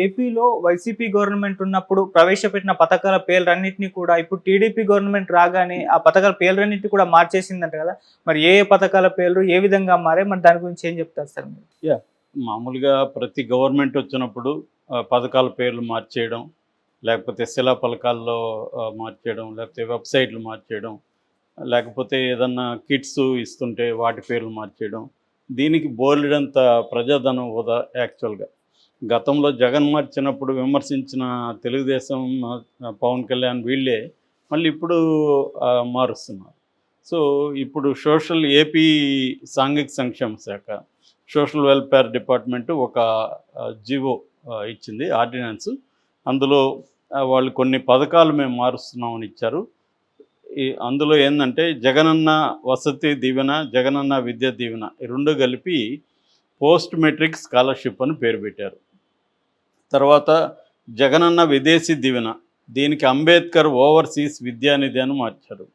ఏపీలో YCP government ఉన్నప్పుడు ప్రవేశపెట్టిన పథకాల పేర్లన్నిటిని కూడా ఇప్పుడు టీడీపీ గవర్నమెంట్ రాగానే ఆ పథకాల పేర్లన్నిటిని కూడా మార్చేసిందంట కదా! మరి ఏ పథకాల పేర్లు ఏ విధంగా మారాయి? మరి దాని గురించి ఏం చెప్తారు సార్ మీరు? యాహ్! మామూలుగా ప్రతి గవర్నమెంట్ వచ్చినప్పుడు పథకాల పేర్లు మార్చేయడం, లేకపోతే శిలాఫలకాల్లో మార్చేయడం, లేకపోతే వెబ్‌సైట్‌లు మార్చేయడం, లేకపోతే ఏదన్నా కిట్స్ ఇస్తుంటే వాటి పేర్లు మార్చేయడం. దీనికి బోలెడంత ప్రజాధనం వృధా యాక్చువల్‌గా. గతంలో జగన్ మార్చినప్పుడు విమర్శించిన తెలుగుదేశం, పవన్ కళ్యాణ్ వీళ్ళే మళ్ళీ ఇప్పుడు మారుస్తున్నారు. సో, ఇప్పుడు ఏపీ సాంఘిక సంక్షేమ శాఖ, సోషల్ వెల్ఫేర్ డిపార్ట్మెంటు ఒక జీవో ఇచ్చింది, ఆర్డినెన్స్. అందులో వాళ్ళు కొన్ని పథకాలు మేము మారుస్తున్నామని ఇచ్చారు. అందులో ఏందంటే జగనన్న వసతి దీవెన, జగనన్న విద్యా దీవెన ఈ 2 కలిపి పోస్ట్ మెట్రిక్ స్కాలర్‌షిప్ అని పేరు పెట్టారు. తర్వాత జగనన్న విదేశీ దీవెన, దీనికి అంబేద్కర్ ఓవర్‌సీస్ విద్యానిధి అని మార్చారు.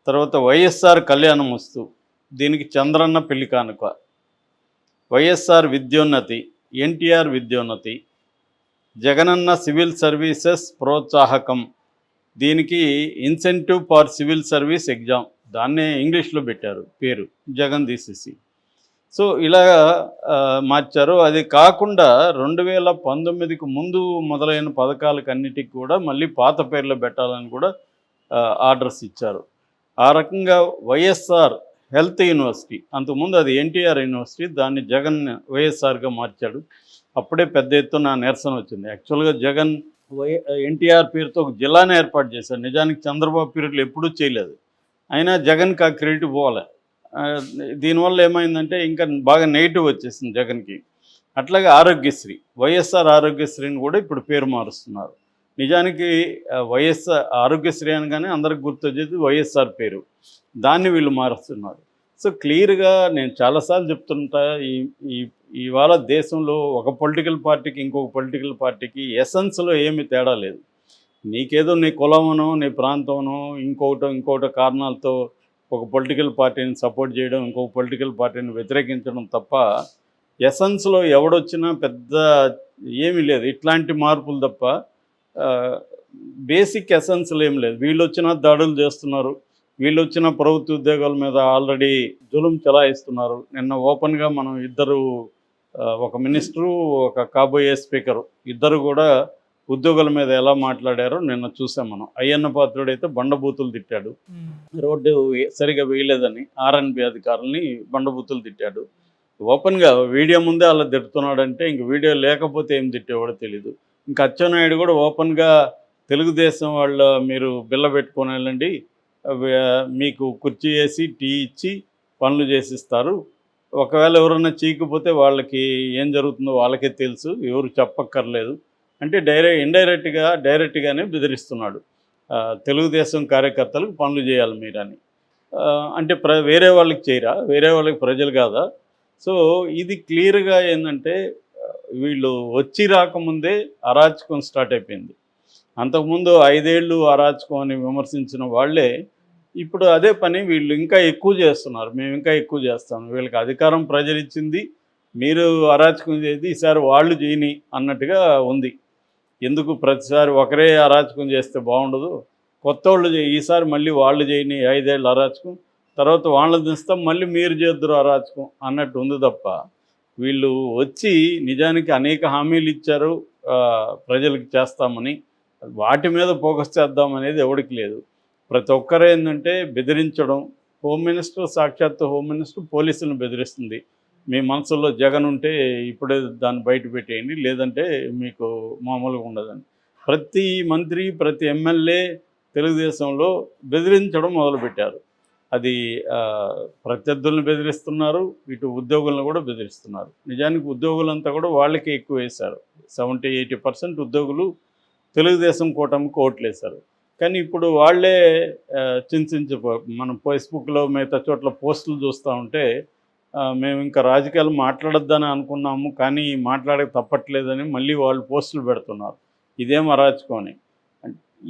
తర్వాత వైఎస్ఆర్ కళ్యాణమస్తు, దీనికి చంద్రన్న పెళ్లి కానుక. వైఎస్ఆర్ విద్యోన్నతి, ఎన్టీఆర్ విద్యోన్నతి. జగనన్న సివిల్ సర్వీసెస్ ప్రోత్సాహకం, దీనికి incentive for civil service exam, దాన్నే ఇంగ్లీష్లో పెట్టారు పేరు, జగన్ తీసేసి. సో ఇలా మార్చారు. అది కాకుండా 2019కి ముందు మొదలైన పథకాలకన్నిటికి కూడా మళ్ళీ పాత పేర్లు పెట్టాలని కూడా ఆర్డర్స్ ఇచ్చారు. ఆ రకంగా వైఎస్ఆర్ హెల్త్ యూనివర్సిటీ, అంతకుముందు అది ఎన్టీఆర్ యూనివర్సిటీ, దాన్ని జగన్ వైఎస్ఆర్గా మార్చాడు. అప్పుడే పెద్ద ఎత్తున నిరసన వచ్చింది. యాక్చువల్గా జగన్ ఎన్టీఆర్ పేరుతో ఒక జిల్లానే ఏర్పాటు చేశాడు. నిజానికి చంద్రబాబు పీరియడ్లో ఎప్పుడూ చేయలేదు. అయినా జగన్కి ఆ క్రెడిట్ పోలే. దీనివల్ల ఏమైందంటే ఇంకా బాగా నెగిటివ్ వచ్చేసింది జగన్కి. అట్లాగే ఆరోగ్యశ్రీ, వైఎస్ఆర్ ఆరోగ్యశ్రీని కూడా ఇప్పుడు పేరు మారుస్తున్నారు. నిజానికి వైఎస్ఆర్ ఆరోగ్యశ్రీ అనగానే అందరికి గుర్తొచ్చేది వైఎస్ఆర్ పేరు, దాన్ని వీళ్ళు మారుస్తున్నారు. సో క్లియర్గా నేను చాలాసార్లు చెప్తుంటా, ఈ ఇవాళ దేశంలో ఒక పొలిటికల్ పార్టీకి ఇంకొక పొలిటికల్ పార్టీకి ఎసెన్స్లో ఏమీ తేడా లేదు. నీకేదో నీ కులమనో నీ ప్రాంతమనో ఇంకోటో కారణాలతో ఒక పొలిటికల్ పార్టీని సపోర్ట్ చేయడం, ఇంకొక పొలిటికల్ పార్టీని వ్యతిరేకించడం తప్ప ఎసెన్స్లో ఎవడొచ్చినా పెద్ద ఏమీ లేదు. ఇట్లాంటి మార్పులు తప్ప బేసిక్ ఎసెన్స్లో ఏం లేదు. వీళ్ళు వచ్చినా దాడులు చేస్తున్నారు, వీళ్ళు వచ్చిన ప్రభుత్వ ఉద్యోగాల మీద ఆల్రెడీ జులుం చలాయిస్తున్నారు. నిన్న ఓపెన్గా మనం ఇద్దరు, ఒక మినిస్టరు, ఒక కాబోయే స్పీకరు, ఇద్దరు కూడా ఉద్యోగుల మీద ఎలా మాట్లాడారో నిన్న చూసాం మనం. అయ్యన్న పాత్రుడైతే బండబూతులు తిట్టాడు, రోడ్డు సరిగా వేయలేదని ఆర్ఎన్బి అధికారులని బండబూతులు తిట్టాడు. ఓపెన్గా వీడియో ముందే అలా తిడుతున్నాడంటే ఇంక వీడియో లేకపోతే ఏం తిట్టేవాడో తెలీదు. ఇంకా అచ్చెన్నాయుడు కూడా ఓపెన్గా తెలుగుదేశం వాళ్ళ మీరు బిల్ల పెట్టుకొని వెళ్ళండి, మీకు కుర్చీ వేసి టీ ఇచ్చి పనులు చేసిస్తారు, ఒకవేళ ఎవరన్నా చీకపోతే వాళ్ళకి ఏం జరుగుతుందో వాళ్ళకే తెలుసు, ఎవరు చెప్పక్కర్లేదు అంటే డైరెక్ట్గానే బెదిరిస్తున్నాడు. తెలుగుదేశం కార్యకర్తలకు పనులు చేయాలి మీరని. అంటే వేరే వాళ్ళకి చేయరా, వేరే వాళ్ళకి ప్రజలు కాదా? సో ఇది క్లియర్గా ఏంటంటే వీళ్ళు వచ్చి రాకముందే అరాచకం స్టార్ట్ అయిపోయింది. అంతకుముందు 5 ఏళ్ళు అరాచకం అని విమర్శించిన వాళ్ళే ఇప్పుడు అదే పని వీళ్ళు ఇంకా ఎక్కువ చేస్తున్నారు. మేము ఇంకా ఎక్కువ చేస్తాం, వీళ్ళకి అధికారం ప్రజలు ఇచ్చింది, మీరు అరాచకం చేసి ఈసారి వాళ్ళు చేయని అన్నట్టుగా ఉంది. ఎందుకు ప్రతిసారి ఒకరే అరాచకం చేస్తే బాగుండదు, కొత్త వాళ్ళు ఈసారి మళ్ళీ వాళ్ళు చేయని 5 ఏళ్ళు అరాచకం, తర్వాత వాళ్ళని దిస్తాం మళ్ళీ మీరు చేద్దరు అరాచకం అన్నట్టు ఉంది తప్ప వీళ్ళు వచ్చి నిజానికి అనేక హామీలు ఇచ్చారు ప్రజలకు చేస్తామని, వాటి మీద ఫోకస్ చేద్దామనేది ఎవరికి లేదు. ప్రతి ఒక్కరు ఏంటంటే బెదిరించడం. హోమ్ మినిస్టర్, సాక్షాత్తు హోమ్ మినిస్టర్ పోలీసులను బెదిరిస్తుంది, మీ మనసులో జగన్ ఉంటే ఇప్పుడే దాన్ని బయట పెట్టేయండి, లేదంటే మీకు మామూలుగా ఉండదని. ప్రతి మంత్రి, ప్రతి ఎమ్మెల్యే తెలుగుదేశంలో బెదిరించడం మొదలుపెట్టారు. అది ప్రత్యర్థులను బెదిరిస్తున్నారు, ఇటు ఉద్యోగులను కూడా బెదిరిస్తున్నారు. నిజానికి ఉద్యోగులంతా కూడా వాళ్ళకే ఎక్కువ వేశారు. 70-80% ఉద్యోగులు తెలుగుదేశం కూటమికి ఓట్లేశారు. కానీ ఇప్పుడు వాళ్ళే మనం ఫేస్బుక్లో మిగతా చోట్ల పోస్టులు చూస్తూ ఉంటే మేము ఇంకా రాజకీయాలు మాట్లాడొద్దని అనుకున్నాము కానీ మాట్లాడక తప్పట్లేదని మళ్ళీ వాళ్ళు పోస్టులు పెడుతున్నారు. ఇదేం అరాచకం అని.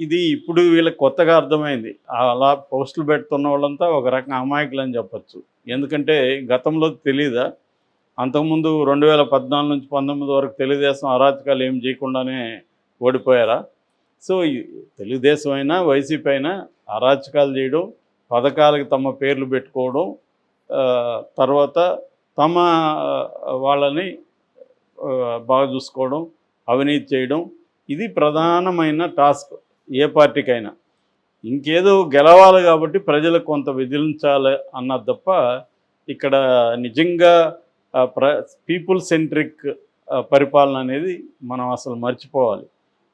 ఇది ఇప్పుడు వీళ్ళకి కొత్తగా అర్థమైంది. అలా పోస్టులు పెడుతున్న వాళ్ళంతా ఒక రకంగా అమాయకులు అని చెప్పచ్చు. ఎందుకంటే గతంలో తెలీదా, అంతకుముందు 2014 నుంచి 19 వరకు తెలుగుదేశం అరాచకాలు ఏం చేయకుండానే ఓడిపోయారా? సో ఈ తెలుగుదేశం అయినా వైసీపీ అయినా అరాచకాలు చేయడం, పథకాలకు తమ పేర్లు పెట్టుకోవడం, తర్వాత తమ వాళ్ళని బాగా చూసుకోవడం, అవినీతి చేయడం, ఇది ప్రధానమైన టాస్క్ ఏ పార్టీకైనా. ఇంకేదో గెలవాలి కాబట్టి ప్రజలకు కొంత విధించాలి అన్నది తప్ప ఇక్కడ నిజంగా పీపుల్ సెంట్రిక్ పరిపాలన అనేది మనం అసలు మర్చిపోవాలి.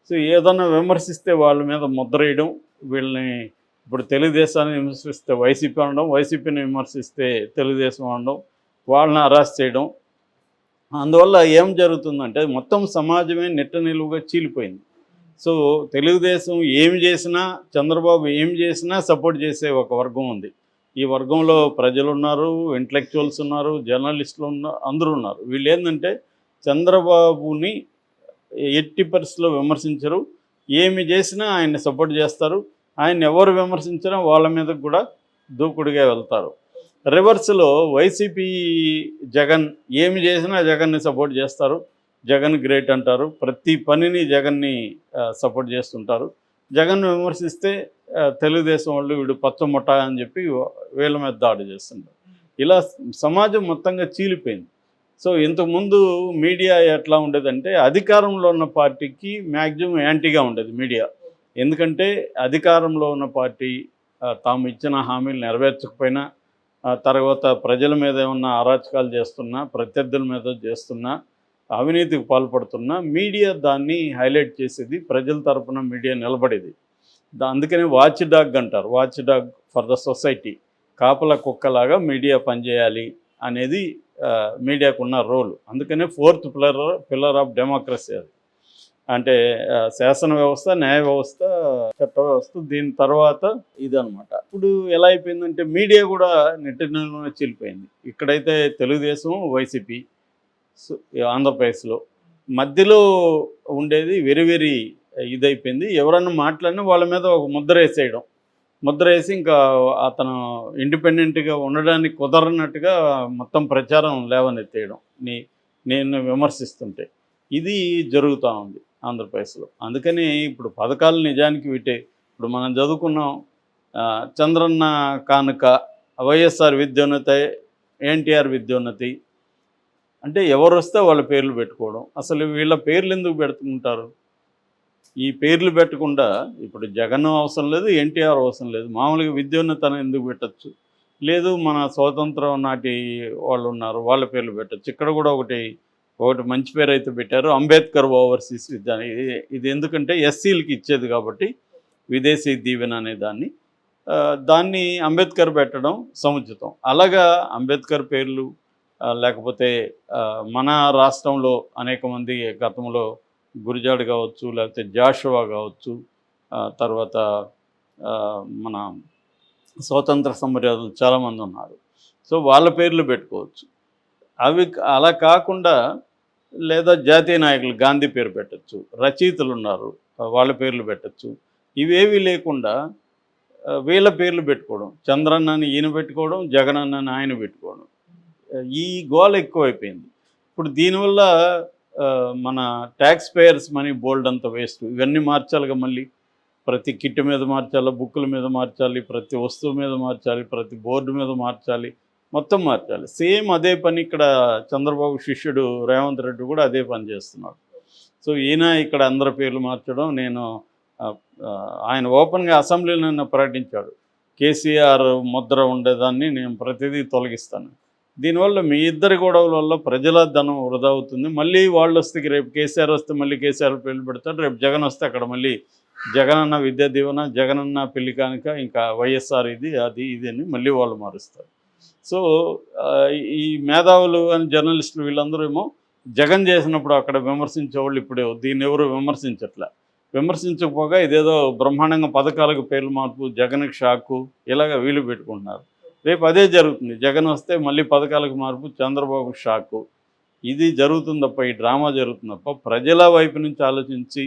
సో ఏదన్నా విమర్శిస్తే వాళ్ళ మీద ముద్ర వేయడం, వీళ్ళని ఇప్పుడు తెలుగుదేశాన్ని విమర్శిస్తే వైసీపీ అనడం, వైసీపీని విమర్శిస్తే తెలుగుదేశం అనడం, వాళ్ళని అరెస్ట్ చేయడం. అందువల్ల ఏం జరుగుతుందంటే మొత్తం సమాజమే నిట్ట నిలువుగా చీలిపోయింది. సో తెలుగుదేశం ఏమి చేసినా, చంద్రబాబు ఏం చేసినా సపోర్ట్ చేసే ఒక వర్గం ఉంది. ఈ వర్గంలో ప్రజలు ఉన్నారు, ఇంటలెక్చువల్స్ ఉన్నారు, జర్నలిస్టులు ఉన్నారు, అందరూ ఉన్నారు. వీళ్ళు ఏంటంటే చంద్రబాబుని ఎట్టి పరిస్థితుల్లో విమర్శించరు, ఏమి చేసినా ఆయన్ని సపోర్ట్ చేస్తారు. ఆయన ఎవరు విమర్శించినా వాళ్ళ మీద కూడా దూకుడుగా వెళ్తారు. రివర్స్లో వైసీపీ జగన్ ఏమి చేసినా జగన్ని సపోర్ట్ చేస్తారు, జగన్ గ్రేట్ అంటారు, ప్రతి పనిని జగన్ని సపోర్ట్ చేస్తుంటారు. జగన్ విమర్శిస్తే తెలుగుదేశం వాళ్ళు వీడు పచ్చముఠ అని చెప్పి వీళ్ళ మీద దాడి చేస్తుంటారు. ఇలా సమాజం మొత్తంగా చీలిపోయింది. సో ఇంతకుముందు మీడియా ఎట్లా ఉండేదంటే అధికారంలో ఉన్న పార్టీకి మ్యాక్సిమం యాంటీగా ఉండేది మీడియా. ఎందుకంటే అధికారంలో ఉన్న పార్టీ తాము ఇచ్చిన హామీలు నెరవేర్చకపోయినా, తర్వాత ప్రజల మీద ఏమన్నా అరాచకాలు చేస్తున్నా, ప్రత్యర్థుల మీద చేస్తున్నా, అవినీతికి పాల్పడుతున్నా మీడియా దాన్ని హైలైట్ చేసేది, ప్రజల తరపున మీడియా నిలబడేది. అందుకనే వాచ్ డాగ్ అంటారు, watch dog for the society. కాపల కుక్కలాగా మీడియా పనిచేయాలి అనేది మీడియాకు ఉన్న రోల్. అందుకనే ఫోర్త్ పిల్లర్ ఆఫ్ డెమోక్రసీ అది. అంటే శాసన వ్యవస్థ, న్యాయ వ్యవస్థ, చట్ట వ్యవస్థ, దీని తర్వాత ఇదనమాట. ఇప్పుడు ఎలా అయిపోయిందంటే మీడియా కూడా నెట్టిన చీలిపోయింది. ఇక్కడైతే తెలుగుదేశం, వైసీపీ ఆంధ్రప్రదేశ్లో మధ్యలో ఉండేది వెరీ వెరీ ఇదైపోయింది. ఎవరన్నా మాట్లాడినా వాళ్ళ మీద ఒక ముద్ర వేసేయడం, ముద్ర వేసి ఇంకా అతను ఇండిపెండెంట్గా ఉండడానికి కుదరనట్టుగా మొత్తం ప్రచారం లేవనెత్తేయడం, నేను విమర్శిస్తుంటే. ఇది జరుగుతూ ఉంది ఆంధ్రప్రదేశ్లో. అందుకని ఇప్పుడు పథకాలు నిజానికి ఇప్పుడు మనం చదువుకున్నాం, చంద్రన్న కానుక, వైఎస్ఆర్ విద్యోన్నతి, ఎన్టీఆర్ విద్యోన్నతి. అంటే ఎవరు వస్తే వాళ్ళ పేర్లు పెట్టుకోవడం. అసలు వీళ్ళ పేర్లు ఎందుకు పెట్టుకుంటారు? ఈ పేర్లు పెట్టకుండా ఇప్పుడు జగన్ అవసరం లేదు, ఎన్టీఆర్ అవసరం లేదు, మామూలుగా విద్యోన్నతను ఎందుకు పెట్టచ్చు? లేదు మన స్వాతంత్రం నాటి వాళ్ళు ఉన్నారు, వాళ్ళ పేర్లు పెట్టచ్చు. ఇక్కడ కూడా ఒకటి మంచి పేరు అయితే పెట్టారు, అంబేద్కర్ ఓవర్సీస్ విద్య. ఇది ఎందుకంటే ఎస్సీలకి ఇచ్చేది కాబట్టి విదేశీ దీవెన అనే దాన్ని అంబేద్కర్ పెట్టడం సముచితం. అలాగా అంబేద్కర్ పేర్లు లేకపోతే మన రాష్ట్రంలో అనేక మంది గతంలో గురిజాడు కావచ్చు, లేకపోతే జాషువా కావచ్చు, తర్వాత మన స్వాతంత్ర సమరయోధులు చాలామంది ఉన్నారు. సో వాళ్ళ పేర్లు పెట్టుకోవచ్చు. అవి అలా కాకుండా లేదా జాతీయ నాయకులు గాంధీ పేరు పెట్టచ్చు, రచయితలు ఉన్నారు వాళ్ళ పేర్లు పెట్టచ్చు. ఇవేవి లేకుండా వీళ్ళ పేర్లు పెట్టుకోవడం, చంద్రన్నని ఈయన పెట్టుకోవడం, జగనన్నని ఆయన పెట్టుకోవడం, ఈ గోల ఎక్కువైపోయింది. ఇప్పుడు దీనివల్ల మన ట్యాక్స్ పేయర్స్ మనీ బోల్డ్ అంత వేస్ట్. ఇవన్నీ మార్చాలిగా, మళ్ళీ ప్రతి కిట్ మీద మార్చాలి, బుక్కుల మీద మార్చాలి, ప్రతి వస్తువు మీద మార్చాలి, ప్రతి బోర్డు మీద మార్చాలి, మొత్తం మార్చాలి. సేమ్ అదే పని ఇక్కడ చంద్రబాబు శిష్యుడు రేవంత్ రెడ్డి కూడా అదే పని చేస్తున్నాడు. సో ఈయన ఇక్కడ అందరి పేర్లు మార్చడం, ఆయన ఓపెన్గా అసెంబ్లీలో ప్రకటించాడు, కేసీఆర్ ముద్ర ఉండేదాన్ని నేను ప్రతిదీ తొలగిస్తాను. దీనివల్ల మీ ఇద్దరి గొడవల వల్ల ప్రజల ధనం వృధా అవుతుంది. మళ్ళీ వాళ్ళు వస్తే, రేపు కేసీఆర్ వస్తే మళ్ళీ కేసీఆర్ పేర్లు పెడతాడు, రేపు జగన్ వస్తే అక్కడ మళ్ళీ జగనన్న విద్యా దీవెన, జగనన్న పెళ్లి కానుక, ఇంకా వైఎస్ఆర్ ఇది ఇది అని మళ్ళీ వాళ్ళు మారుస్తారు. సో ఈ మేధావులు అని జర్నలిస్టులు వీళ్ళందరూ ఏమో జగన్ చేసినప్పుడు అక్కడ విమర్శించేవాళ్ళు ఇప్పుడు దీన్ని ఎవరు విమర్శించకపోగా ఇదేదో బ్రహ్మాండంగా పథకాలకు పేర్లు మార్పు, జగన్కి షాకు, ఇలాగ వీళ్ళు పెట్టుకుంటున్నారు. రేపు అదే జరుగుతుంది, జగన్ వస్తే మళ్ళీ పథకాలకు మార్పు, చంద్రబాబు షాకు. ఇది జరుగుతుంది తప్ప, ఈ డ్రామా జరుగుతుంది తప్ప ప్రజల వైపు నుంచి ఆలోచించి